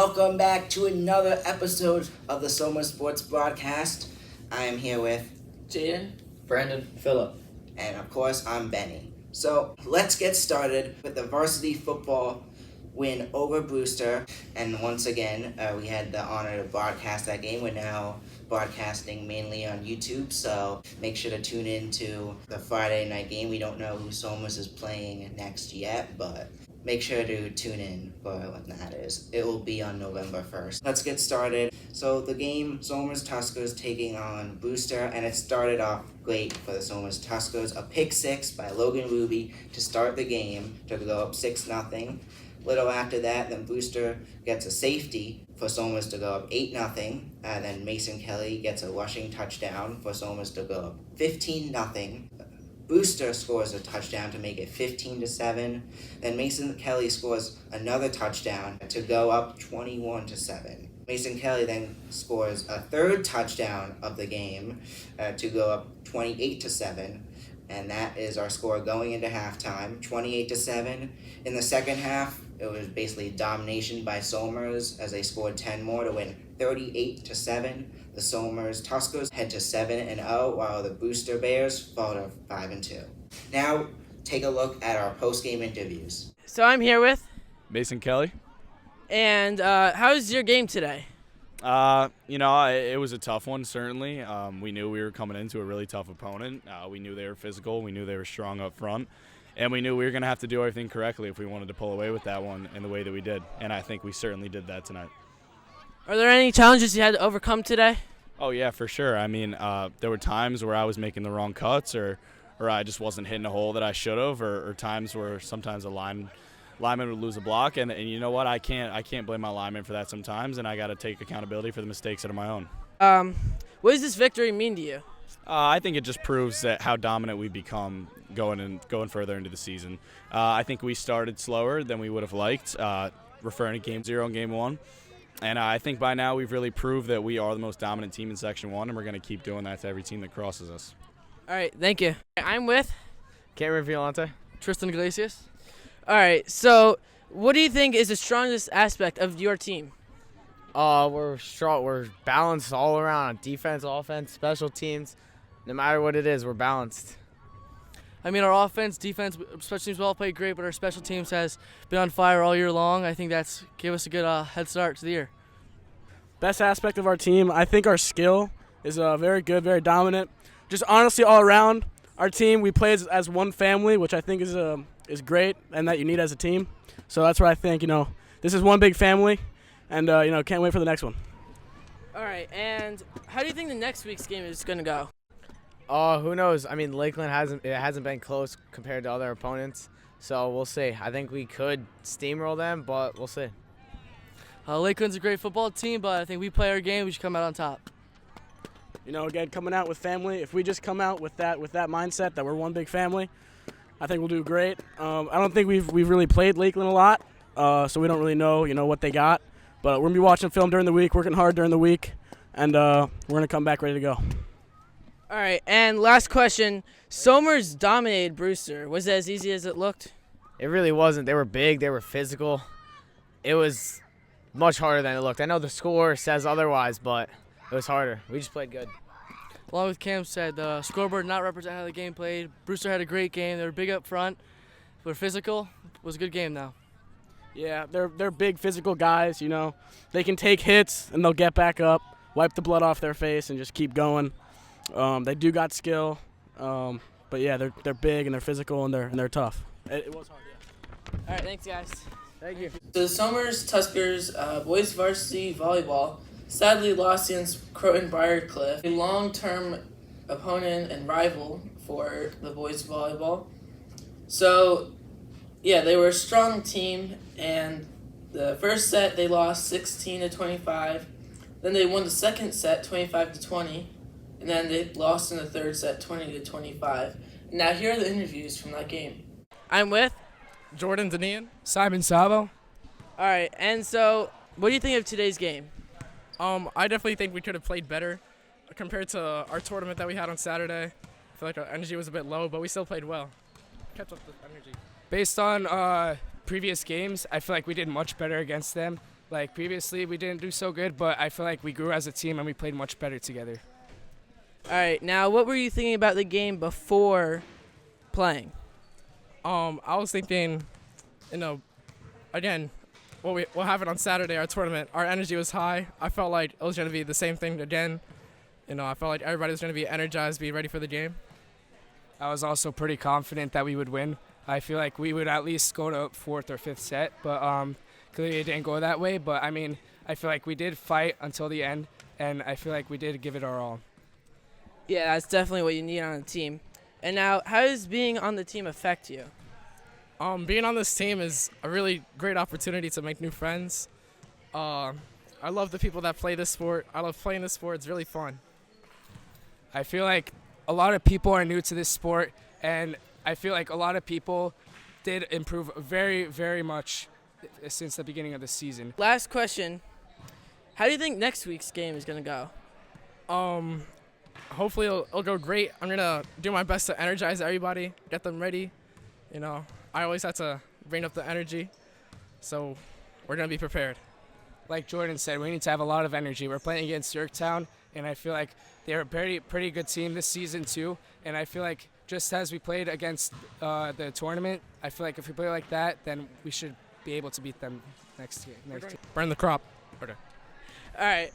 welcome back to another episode of the Soma Sports Broadcast. I am here with Jaden, Brandon, Philip, and of course I'm Benny. So let's get started with the varsity football win over Brewster. And once again, we had the honor to broadcast that game. We're now broadcasting mainly on YouTube, so make sure to tune in to the Friday night game. We don't know who Somers is playing next yet, but make sure to tune in for when that is. It will be on November 1st. Let's get started. So the game, Somers Tuskers taking on Brewster, and it started off great for the Somers Tuskers. A pick six by Logan Ruby to start the game to go up 6-0. Little after that, then Brewster gets a safety for Somers to go up 8-0. Then Mason Kelly gets a rushing touchdown for Somers to go up 15-0. Brewster scores a touchdown to make it 15-7. Then Mason Kelly scores another touchdown to go up 21-7. Mason Kelly then scores a third touchdown of the game to go up 28-7. And that is our score going into halftime, 28-7. In the second half, it was basically domination by Somers as they scored 10 more to win 38-7. The Somers Tuskers head to 7-0, while the Brewster Bears fall to 5-2. Now, take a look at our post-game interviews. So I'm here with, Mason Kelly. and how's your game today? It was a tough one, certainly. We knew we were coming into a really tough opponent. We knew they were physical. We knew they were strong up front. And we knew we were going to have to do everything correctly if we wanted to pull away with that one in the way that we did. And I think we certainly did that tonight. Are there any challenges you had to overcome today? Oh, yeah, for sure. I mean, there were times where I was making the wrong cuts or I just wasn't hitting a hole that I should have, or times where sometimes a lineman would lose a block. And you know what? I can't blame my lineman for that sometimes, and I got to take accountability for the mistakes that are my own. What does this victory mean to you? I think it just proves that how dominant we've become going further into the season. I think we started slower than we would have liked, referring to Game 0 and Game 1. And I think by now we've really proved that we are the most dominant team in Section 1, and we're going to keep doing that to every team that crosses us. All right, thank you. I'm with Cameron Violante. Tristan Iglesias. All right, so what do you think is the strongest aspect of your team? We're strong. We're balanced all around on defense, offense, special teams. No matter what it is, we're balanced. I mean, our offense, defense, special teams all played great, but our special teams has been on fire all year long. I think that's gave us a good head start to the year. Best aspect of our team, I think our skill is very good, very dominant. Just honestly, all around, our team, we play as one family, which I think is great and that you need as a team. So that's where I think, this is one big family, and, can't wait for the next one. All right, and how do you think the next week's game is going to go? Who knows? I mean, Lakeland hasn't been close compared to other opponents, so we'll see. I think we could steamroll them, but we'll see. Lakeland's a great football team, but I think we play our game, we should come out on top. Again, coming out with family, if we just come out with that mindset that we're one big family, I think we'll do great. I don't think we've really played Lakeland a lot, so we don't really know, what they got. But we're going to be watching film during the week, working hard during the week, and we're going to come back ready to go. All right, and last question. Somers dominated Brewster. Was it as easy as it looked? It really wasn't. They were big. They were physical. It was much harder than it looked. I know the score says otherwise, but it was harder. We just played good. Along with Cam said, the scoreboard not represent how the game played. Brewster had a great game. They were big up front. They were physical. It was a good game, though. Yeah, they're big physical guys, They can take hits, and they'll get back up, wipe the blood off their face, and just keep going. They do got skill, but yeah, they're big and they're physical and they're tough. It was hard, yeah. All right, thanks, guys. Thank you. So the Somers Tuskers boys varsity volleyball sadly lost against Croton Briarcliff, a long-term opponent and rival for the boys volleyball. So, yeah, they were a strong team, and the first set they lost 16-25. Then they won the second set 25-20. And then they lost in the third set, 20-25. Now here are the interviews from that game. I'm with Jordan Danian, Simon Sabo. All right, and so what do you think of today's game? I definitely think we could have played better compared to our tournament that we had on Saturday. I feel like our energy was a bit low, but we still played well. Kept up the energy. Based on previous games, I feel like we did much better against them. Like previously, we didn't do so good, but I feel like we grew as a team and we played much better together. All right, now what were you thinking about the game before playing? I was thinking, again, what happened on Saturday, our tournament, our energy was high. I felt like it was going to be the same thing again. I felt like everybody was going to be energized, be ready for the game. I was also pretty confident that we would win. I feel like we would at least go to fourth or fifth set, but clearly it didn't go that way. But, I mean, I feel like we did fight until the end, and I feel like we did give it our all. Yeah, that's definitely what you need on a team. And now, how does being on the team affect you? Being on this team is a really great opportunity to make new friends. I love the people that play this sport. I love playing this sport. It's really fun. I feel like a lot of people are new to this sport, and I feel like a lot of people did improve very, very much since the beginning of the season. Last question. How do you think next week's game is going to go? Hopefully it'll go great. I'm going to do my best to energize everybody, get them ready. I always have to bring up the energy, so we're going to be prepared. Like Jordan said, we need to have a lot of energy. We're playing against Yorktown, and I feel like they're a pretty good team this season too. And I feel like just as we played against the tournament, I feel like if we play like that, then we should be able to beat them next year. Burn the crop. Okay. All right.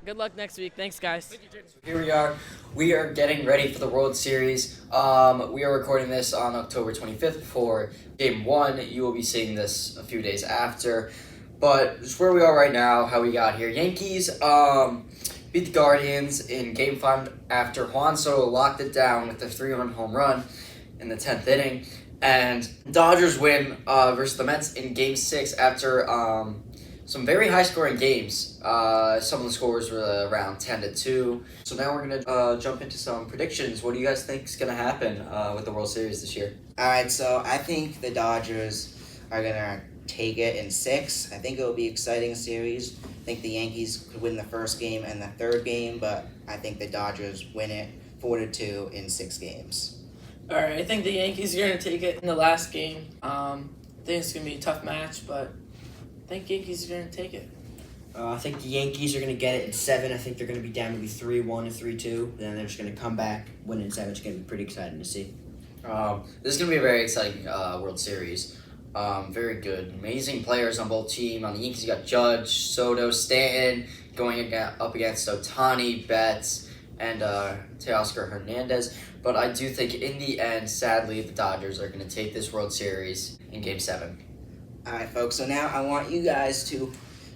Good luck next week. Thanks, guys. Here we are. We are getting ready for the World Series. We are recording this on October 25th for Game 1. You will be seeing this a few days after. But just where we are right now, how we got here. Yankees beat the Guardians in Game 5 after Juan Soto locked it down with a 3-run home run in the 10th inning. And Dodgers win versus the Mets in Game 6 after some very high-scoring games. Some of the scores were around 10-2. So now we're going to jump into some predictions. What do you guys think is going to happen with the World Series this year? All right, so I think the Dodgers are going to take it in 6. I think it will be an exciting series. I think the Yankees could win the first game and the third game, but I think the Dodgers win it 4-2 in 6 games. All right, I think the Yankees are going to take it in the last game. I think it's going to be a tough match, but I think Yankees are going to take it. I think the Yankees are going to get it in 7. I think they're going to be down maybe 3-1 or 3-2. Then they're just going to come back, win it in 7. It's going to be pretty exciting to see. This is going to be a very exciting World Series. Very good. Amazing players on both teams. On the Yankees, you got Judge, Soto, Stanton, going up against Ohtani, Betts, and Teoscar Hernandez. But I do think in the end, sadly, the Dodgers are going to take this World Series in Game 7. All right, folks, so now I want you guys to,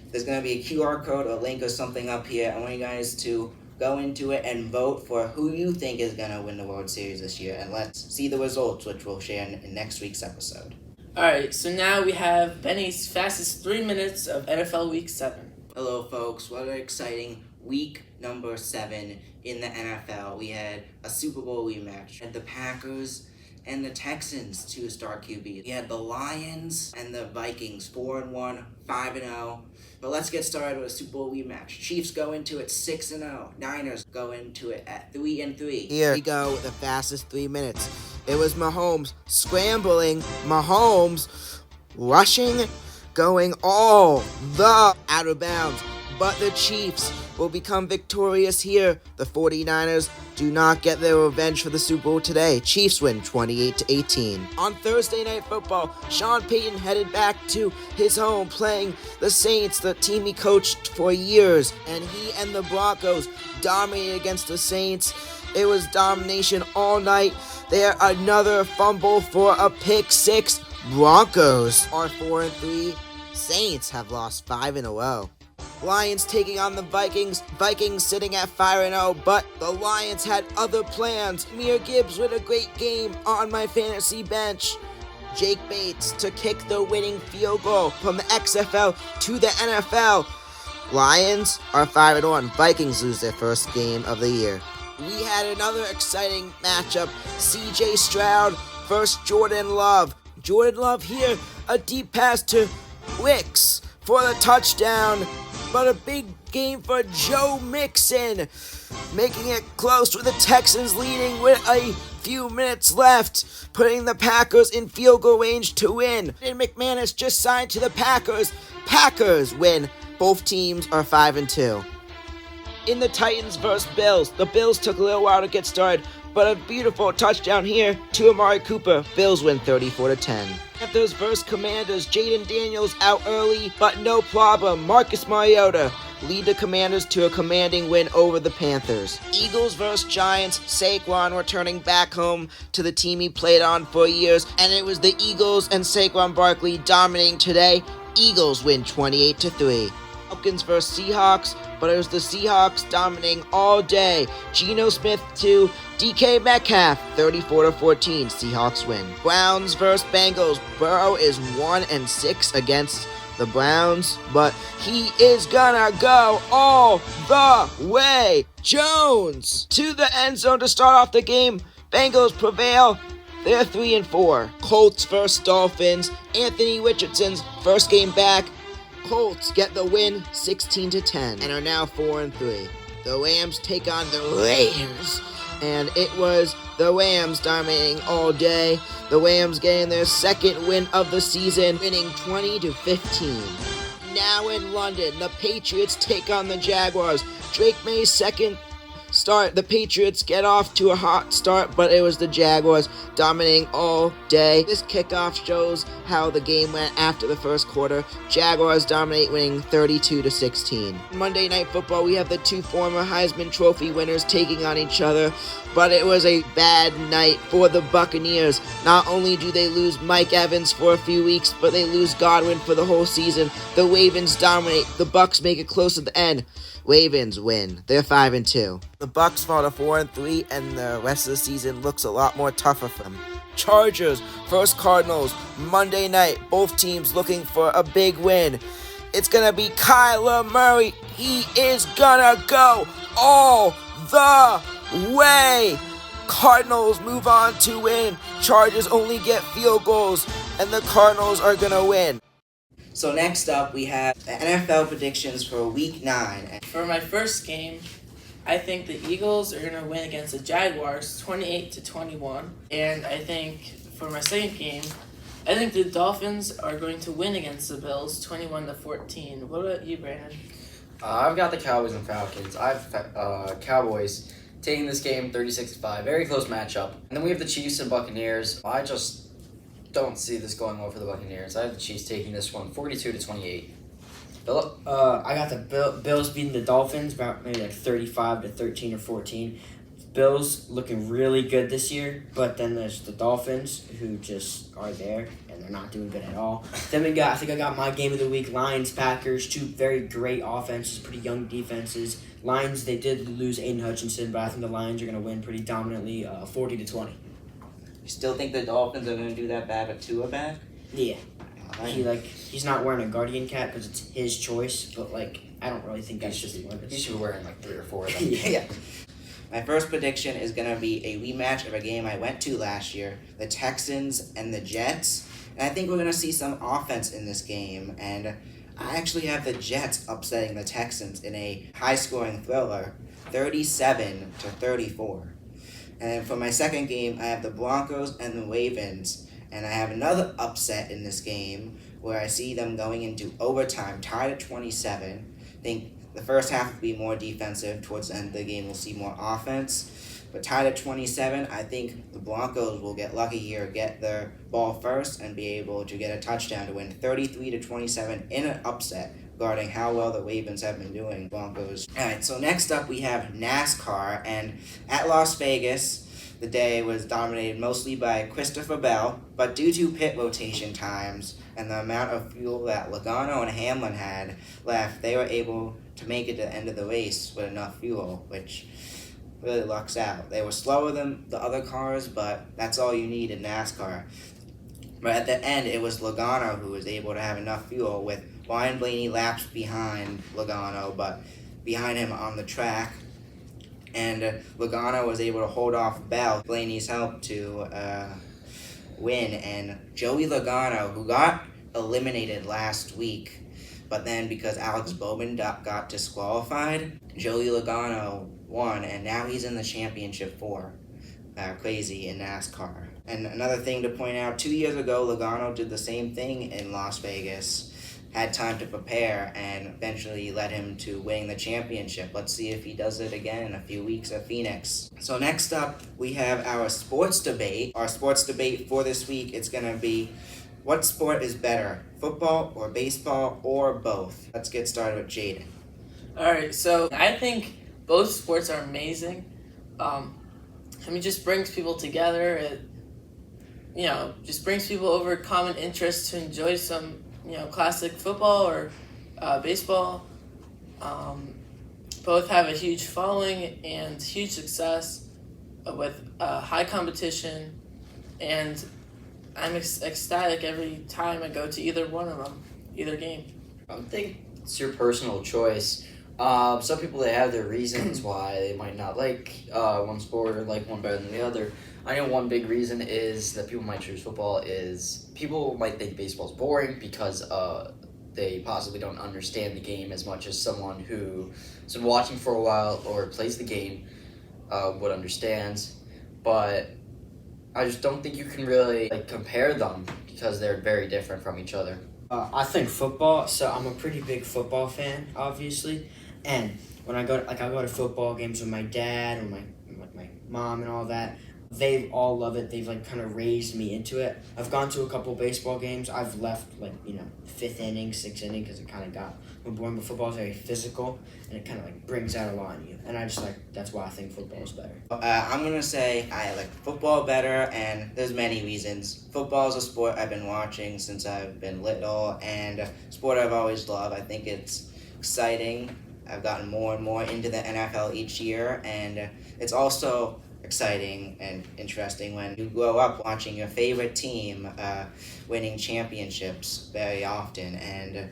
there's going to be a QR code or link or something up here. I want you guys to go into it and vote for who you think is going to win the World Series this year. And let's see the results, which we'll share in next week's episode. All right, so now we have Benny's fastest 3 minutes of NFL Week 7. Hello, folks. What an exciting week number 7 in the NFL. We had a Super Bowl rematch. And the Packers and the Texans, 2-star QBs. We had the Lions and the Vikings, 4-1, 5-0. But let's get started with a Super Bowl rematch. Chiefs go into it 6-0. Niners go into it at 3-3. Here we go with the fastest 3 minutes. It was Mahomes scrambling, Mahomes rushing, going all the out of bounds. But the Chiefs will become victorious here. The 49ers do not get their revenge for the Super Bowl today. Chiefs win 28-18. On Thursday Night Football, Sean Payton headed back to his home playing the Saints, the team he coached for years. And he and the Broncos dominated against the Saints. It was domination all night. There another fumble for a pick 6. Broncos are 4-3. Saints have lost 5 in a row. Lions taking on the Vikings. Vikings sitting at 5-0, but the Lions had other plans. Amir Gibbs with a great game on my fantasy bench. Jake Bates to kick the winning field goal from the XFL to the NFL. Lions are 5-1. Vikings lose their first game of the year. We had another exciting matchup. CJ Stroud versus Jordan Love. Jordan Love here, a deep pass to Wicks for the touchdown. But a big game for Joe Mixon, making it close with the Texans leading with a few minutes left, putting the Packers in field goal range to win. And McManus just signed to the Packers. Packers win. Both teams are 5-2. In the Titans vs. Bills, the Bills took a little while to get started, but a beautiful touchdown here to Amari Cooper. Bills win 34-10. Panthers vs. Commanders, Jaden Daniels out early, but no problem. Marcus Mariota lead the Commanders to a commanding win over the Panthers. Eagles vs. Giants, Saquon returning back home to the team he played on for years, and it was the Eagles and Saquon Barkley dominating today. Eagles win 28-3. Falcons vs. Seahawks, but it was the Seahawks dominating all day. Geno Smith to DK Metcalf, 34-14. Seahawks win. Browns vs. Bengals. Burrow is 1-6 against the Browns, but he is gonna go all the way. Jones to the end zone to start off the game. Bengals prevail. They're 3-4. Colts vs. Dolphins. Anthony Richardson's first game back. Colts get the win 16-10 and are now 4-3. The Rams take on the Raiders, and it was the Rams dominating all day. The Rams getting their second win of the season, winning 20-15. Now in London, the Patriots take on the Jaguars. Drake May's second start. The Patriots get off to a hot start, but it was the Jaguars dominating all day. This kickoff shows how the game went after the first quarter. Jaguars dominate, winning 32-16. Monday Night Football, we have the two former Heisman Trophy winners taking on each other, but it was a bad night for the Buccaneers. Not only do they lose Mike Evans for a few weeks, but they lose Godwin for the whole season. The Ravens dominate. The Bucs make it close at the end. Ravens win. They're 5-2. The Bucs fall to 4-3, and the rest of the season looks a lot more tougher for them. Chargers vs. Cardinals. Monday night, both teams looking for a big win. It's gonna be Kyler Murray. He is gonna go all the way. Cardinals move on to win. Chargers only get field goals, and the Cardinals are gonna win. So next up, we have the NFL predictions for Week 9. For my first game, I think the Eagles are going to win against the Jaguars 28-21. And I think for my second game, I think the Dolphins are going to win against the Bills 21-14. What about you, Brandon? I've got the Cowboys and Falcons. I've Cowboys taking this game 36-5. Very close matchup. And then we have the Chiefs and Buccaneers. I just don't see this going well for the Buccaneers. I have the Chiefs taking this one 42-28. Philip? I got the Bills beating the Dolphins about maybe like 35-13 or 14. Bills looking really good this year, but then there's the Dolphins who just are there and they're not doing good at all. Then I think I got my game of the week, Lions, Packers, two very great offenses, pretty young defenses. Lions, they did lose Aiden Hutchinson, but I think the Lions are going to win pretty dominantly, 40-20. You still think the Dolphins are going to do that bad with Tua back? Yeah. He's not wearing a Guardian cap because it's his choice, but I don't really think that's just what it is. He should be wearing 3 or 4 of them. Yeah. My first prediction is going to be a rematch of a game I went to last year, the Texans and the Jets. And I think we're going to see some offense in this game. And I actually have the Jets upsetting the Texans in a high-scoring thriller, 37-34. And for my second game, I have the Broncos and the Ravens. And I have another upset in this game where I see them going into overtime, tied at 27. I think the first half will be more defensive. Towards the end of the game, we'll see more offense. But tied at 27, I think the Broncos will get lucky here, get their ball first, and be able to get a touchdown to win 33-27 in an upset, regarding how well the Ravens have been doing. Broncos. Alright, so next up we have NASCAR, and at Las Vegas, the day was dominated mostly by Christopher Bell, but due to pit rotation times and the amount of fuel that Logano and Hamlin had left, they were able to make it to the end of the race with enough fuel, which really lucks out. They were slower than the other cars, but that's all you need in NASCAR. But at the end, it was Logano who was able to have enough fuel, with Ryan Blaney laps behind Logano, but behind him on the track. And Logano was able to hold off Bell, Blaney's help, to win. And Joey Logano, who got eliminated last week, but then because Alex Bowman got disqualified, Joey Logano won, and now he's in the championship for crazy in NASCAR. And another thing to point out, 2 years ago, Logano did the same thing in Las Vegas, had time to prepare and eventually led him to winning the championship. Let's see if he does it again in a few weeks at Phoenix. So next up, we have our sports debate. Our sports debate for this week, it's going to be, what sport is better, football or baseball or both? Let's get started with Jaden. Alright, so I think both sports are amazing. It just brings people together. It, just brings people over common interests to enjoy some, classic football or baseball. Both have a huge following and huge success with high competition, and I'm ecstatic every time I go to either one of them, either game. I think it's your personal choice. Some people, they have their reasons why they might not like one sport or like one better than the other. I know one big reason is that people might choose football is people might think baseball's boring because they possibly don't understand the game as much as someone who's been watching for a while or plays the game would understand. But I just don't think you can really compare them because they're very different from each other. I think football. So I'm a pretty big football fan, obviously, and when I go to football games with my dad or my mom and all that. They all love it. They've kind of raised me into it. I've gone to a couple baseball games. I've left fifth inning, sixth inning because it kind of got boring. But football is very physical and it kind of brings out a lot in you. And I just that's why I think football is better. I'm gonna say I like football better, and there's many reasons. Football is a sport I've been watching since I've been little, and a sport I've always loved. I think it's exciting. I've gotten more and more into the NFL each year, and it's also exciting and interesting when you grow up watching your favorite team winning championships very often, and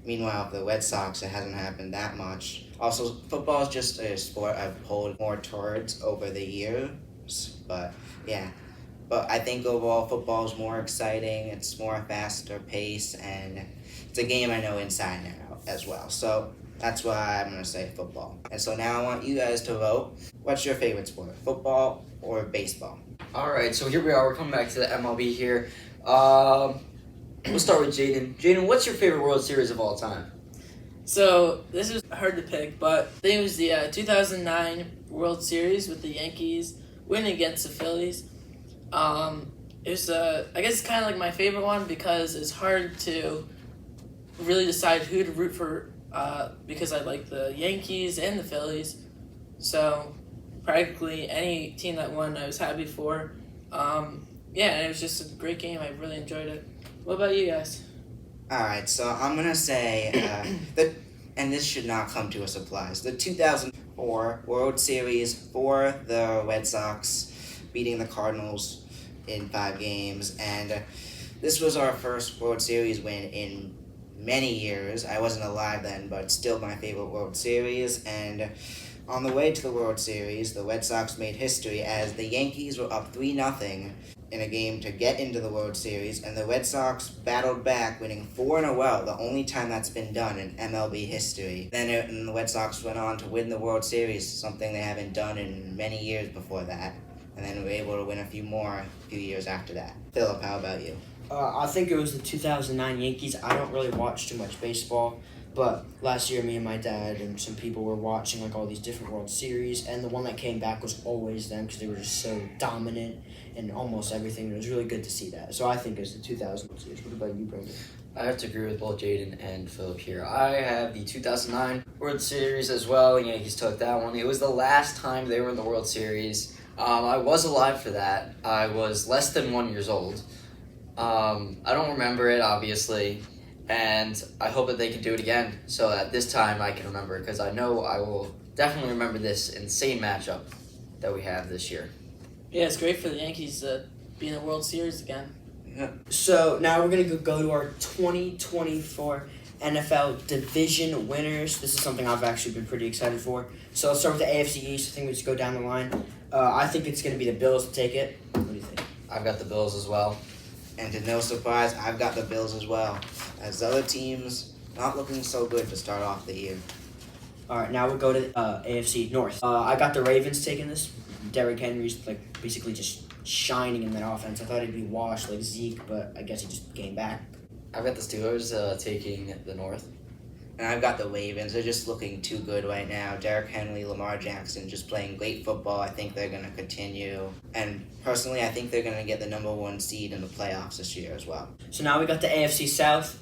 meanwhile the Red Sox, it hasn't happened that much. Also, football is just a sport I've pulled more towards over the years, but I think overall football is more exciting, it's more faster pace, and it's a game I know inside and out as well. So that's why I'm going to say football. And so now I want you guys to vote. What's your favorite sport, football or baseball? All right, so here we are. We're coming back to the MLB here. We'll start with Jaden. Jaden, what's your favorite World Series of all time? So this is hard to pick, but I think it was the 2009 World Series with the Yankees winning against the Phillies. It was, I guess it's kind of like my favorite one because it's hard to really decide who to root for because I like the Yankees and the Phillies. So practically any team that won I was happy for. And it was just a great game. I really enjoyed it. What about you guys? Alright, so I'm going to say that, and this should not come to a surprise, the 2004 World Series for the Red Sox beating the Cardinals in 5 games, and this was our first World Series win in many years. I wasn't alive then, but still my favorite World Series. And on the way to the World Series, the Red Sox made history as the Yankees were up 3-0 in a game to get into the World Series, and the Red Sox battled back, winning 4 in a row, the only time that's been done in MLB history. Then the Red Sox went on to win the World Series, something they haven't done in many years before that, and then were able to win a few years after that. Philip, how about you? I think it was the 2009 Yankees. I don't really watch too much baseball, but last year me and my dad and some people were watching all these different World Series, and the one that came back was always them because they were just so dominant in almost everything. It was really good to see that. So I think it's the 2000 World Series. What about you, Brendan? I have to agree with both Jaden and Philip here. I have the 2009 World Series as well. The Yankees took that one. It was the last time they were in the World Series. I was alive for that. I was less than 1 year old. I don't remember it, obviously, and I hope that they can do it again so that this time I can remember, because I know I will definitely remember this insane matchup that we have this year. Yeah, it's great for the Yankees to be in the World Series again. Yeah. So now we're going to go to our 2024 NFL division winners. This is something I've actually been pretty excited for. So let's start with the AFC East. I think we just go down the line. I think it's going to be the Bills to take it. What do you think? I've got the Bills as well. And to no surprise, I've got the Bills as well, as the other teams not looking so good to start off the year. All right, now we'll go to AFC North. I got the Ravens taking this. Derrick Henry's basically just shining in that offense. I thought he'd be washed like Zeke, but I guess he just came back. I've got the Steelers taking the North. And I've got the Ravens. They're just looking too good right now. Derrick Henry, Lamar Jackson just playing great football. I think they're going to continue. And personally, I think they're going to get the number 1 seed in the playoffs this year as well. So now we got the AFC South,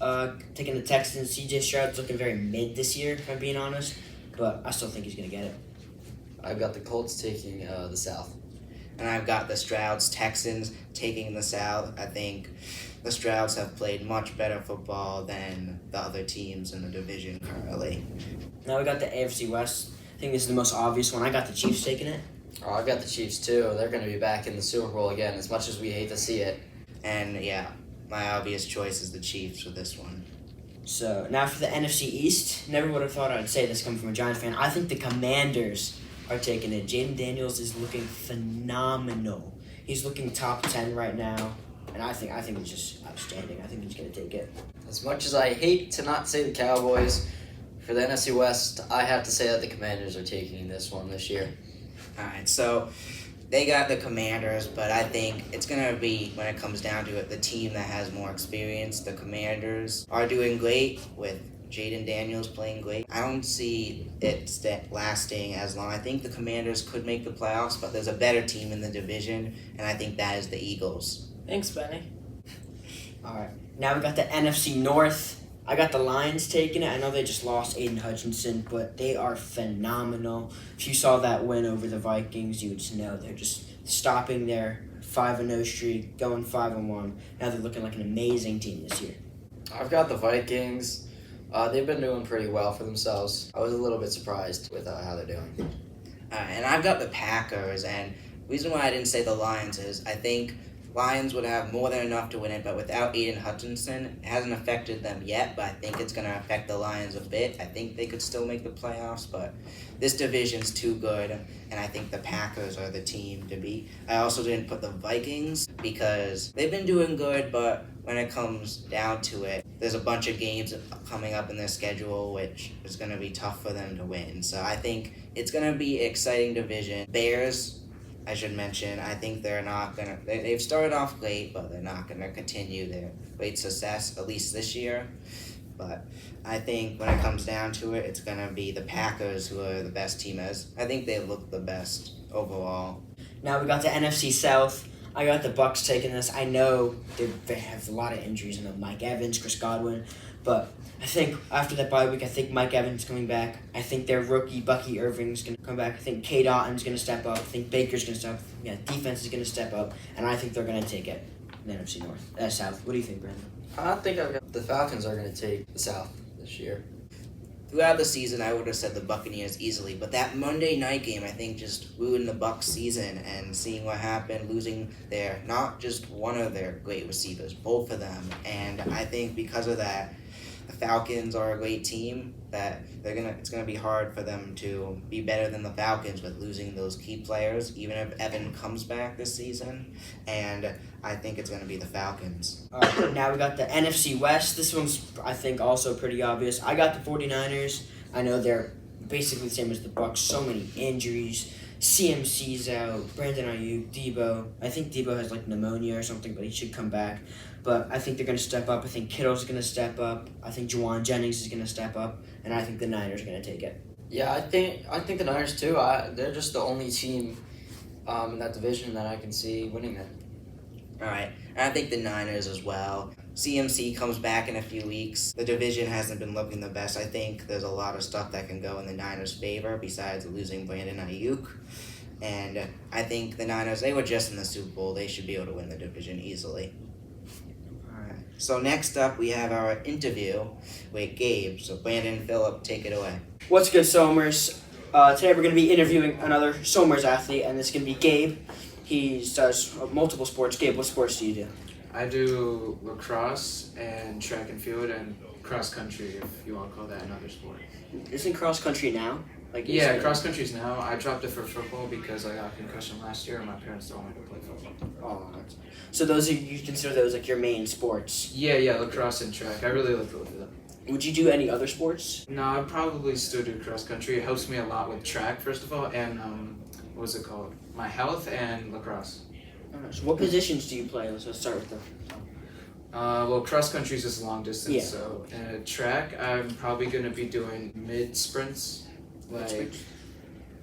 taking the Texans. CJ Stroud's looking very mid this year, if I'm being honest. But I still think he's going to get it. I've got the Colts taking the South. And I've got the Strouds Texans taking the South. I think the Strouds have played much better football than the other teams in the division currently. Now we got the AFC West. I think this is the most obvious one. I got the Chiefs taking it. Oh, I've got the Chiefs too. They're going to be back in the Super Bowl again, as much as we hate to see it. And yeah, my obvious choice is the Chiefs for this one. So now for the NFC East. Never would have thought I'd say this coming from a Giants fan. I think the Commanders are taking it. Jaden Daniels is looking phenomenal. He's looking top 10 right now. And I think he's just outstanding. I think he's going to take it. As much as I hate to not say the Cowboys, for the NFC West, I have to say that the Commanders are taking this one this year. All right, so they got the Commanders, but I think it's going to be, when it comes down to it, the team that has more experience. The Commanders are doing great with Jaden Daniels playing great. I don't see it lasting as long. I think the Commanders could make the playoffs, but there's a better team in the division, and I think that is the Eagles. Thanks, Benny. All right. Now we got the NFC North. I got the Lions taking it. I know they just lost Aiden Hutchinson, but they are phenomenal. If you saw that win over the Vikings, you would just know they're just stopping their 5-0 streak, going 5-1. Now they're looking like an amazing team this year. I've got the Vikings. They've been doing pretty well for themselves. I was a little bit surprised with how they're doing. And I've got the Packers, and the reason why I didn't say the Lions is I think Lions would have more than enough to win it, but without Aiden Hutchinson, it hasn't affected them yet, but I think it's going to affect the Lions a bit. I think they could still make the playoffs, but this division's too good, and I think the Packers are the team to beat. I also didn't put the Vikings because they've been doing good, but when it comes down to it, there's a bunch of games coming up in their schedule, which is going to be tough for them to win. So I think it's going to be an exciting division. Bears, I should mention, I think they're not going to... They've started off great, but they're not going to continue their great success, at least this year. But I think when it comes down to it, it's going to be the Packers who are the best team. As I think they look the best overall. Now we got the NFC South. I got the Bucks taking this. I know they have a lot of injuries. I know Mike Evans, Chris Godwin. But I think after that bye week, I think Mike Evans is coming back. I think their rookie, Bucky Irving's going to come back. I think K. Otton's going to step up. I think Baker's going to step up. Yeah, defense is going to step up. And I think they're going to take it in the NFC North. South. What do you think, Brandon? I think I've got the Falcons are going to take the South this year. Throughout the season, I would have said the Buccaneers easily, but that Monday night game, I think, just ruined the Bucs season, and seeing what happened, losing their, not just one of their great receivers, both of them, and I think because of that, the Falcons are a great team that it's gonna be hard for them to be better than the Falcons with losing those key players, even if Evan comes back this season, and I think it's gonna be the Falcons. All right, now we got the NFC West. This one's, I think, also pretty obvious. I got the 49ers. I know they're basically the same as the Bucs. So many injuries. CMC's out. Brandon Ayuk, Debo. I think Debo has like pneumonia or something, but he should come back. But I think they're going to step up. I think Kittle's going to step up. I think Juwan Jennings is going to step up. And I think the Niners are going to take it. Yeah, I think the Niners too. They're just the only team in that division that I can see winning it. All right, and I think the Niners as well. CMC comes back in a few weeks. The division hasn't been looking the best. I think there's a lot of stuff that can go in the Niners' favor besides losing Brandon Ayuk. And I think the Niners, they were just in the Super Bowl. They should be able to win the division easily. All right. So next up, we have our interview with Gabe. So Brandon and Phillip, take it away. What's good, Somers? Today we're going to be interviewing another Somers athlete, and this is going to be Gabe. He does multiple sports. Gabe, what sports do you do? I do lacrosse and track and field and cross country, if you want to call that another sport. Isn't cross country now? Yeah, cross country's now. I dropped it for football because I got a concussion last year and my parents don't want me to play football. Oh, so you consider those like your main sports? Yeah, lacrosse and track. I really like both of them. Would you do any other sports? No, I'd probably still do cross country. It helps me a lot with track, first of all, and what's it called? My health and lacrosse. So what positions do you play? Let's start with them. Well, cross country is just long distance, Yeah. so track, I'm probably gonna be doing mid sprints, like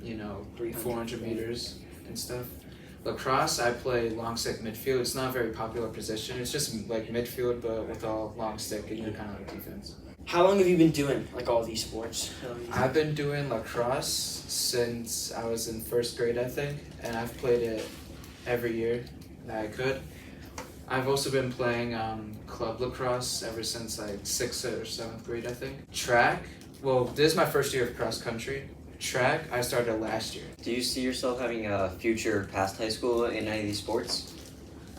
400 meters and stuff. Lacrosse, I play long stick midfield. It's not a very popular position. It's just like midfield, but with a long stick, and you're kind of like defense. How long have you been doing like all these sports? I've been doing lacrosse since I was in first grade, I think, and I've played it every year that I could. I've also been playing club lacrosse ever since like 6th or 7th grade, I think. Track, well, this is my first year of cross country. Track, I started last year. Do you see yourself having a future past high school in any of these sports?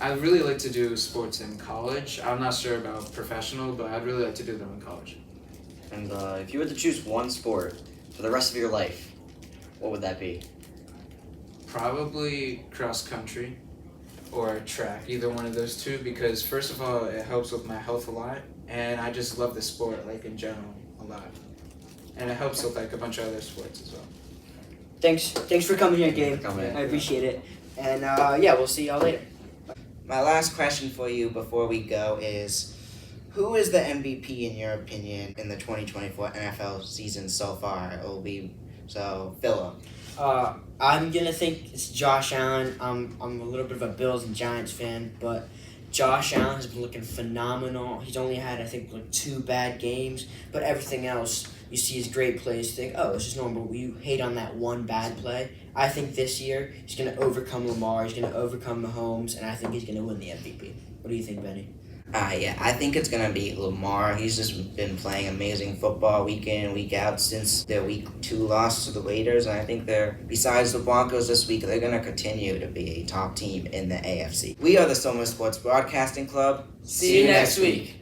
I'd really like to do sports in college. I'm not sure about professional, but I'd really like to do them in college. And if you were to choose one sport for the rest of your life, what would that be? Probably cross country or track, either one of those two, because first of all, it helps with my health a lot, and I just love the sport, like in general, a lot. And it helps with like a bunch of other sports as well. Thanks for coming here, Gabe. Coming. I appreciate it. And we'll see y'all later. My last question for you before we go is, who is the MVP in your opinion in the 2024 NFL season so far? It will be Philip. I'm gonna think it's Josh Allen. I'm a little bit of a Bills and Giants fan, but Josh Allen has been looking phenomenal. He's only had, I think, like 2 bad games, but everything else, you see his great plays, you think, oh, it's just normal, but you hate on that one bad play. I think this year he's going to overcome Lamar, he's going to overcome Mahomes, and I think he's going to win the MVP. What do you think, Benny? I think it's going to be Lamar. He's just been playing amazing football week in and week out since their week 2 loss to the Raiders. And I think besides the Broncos this week, they're going to continue to be a top team in the AFC. We are the Summer Sports Broadcasting Club. See you next week.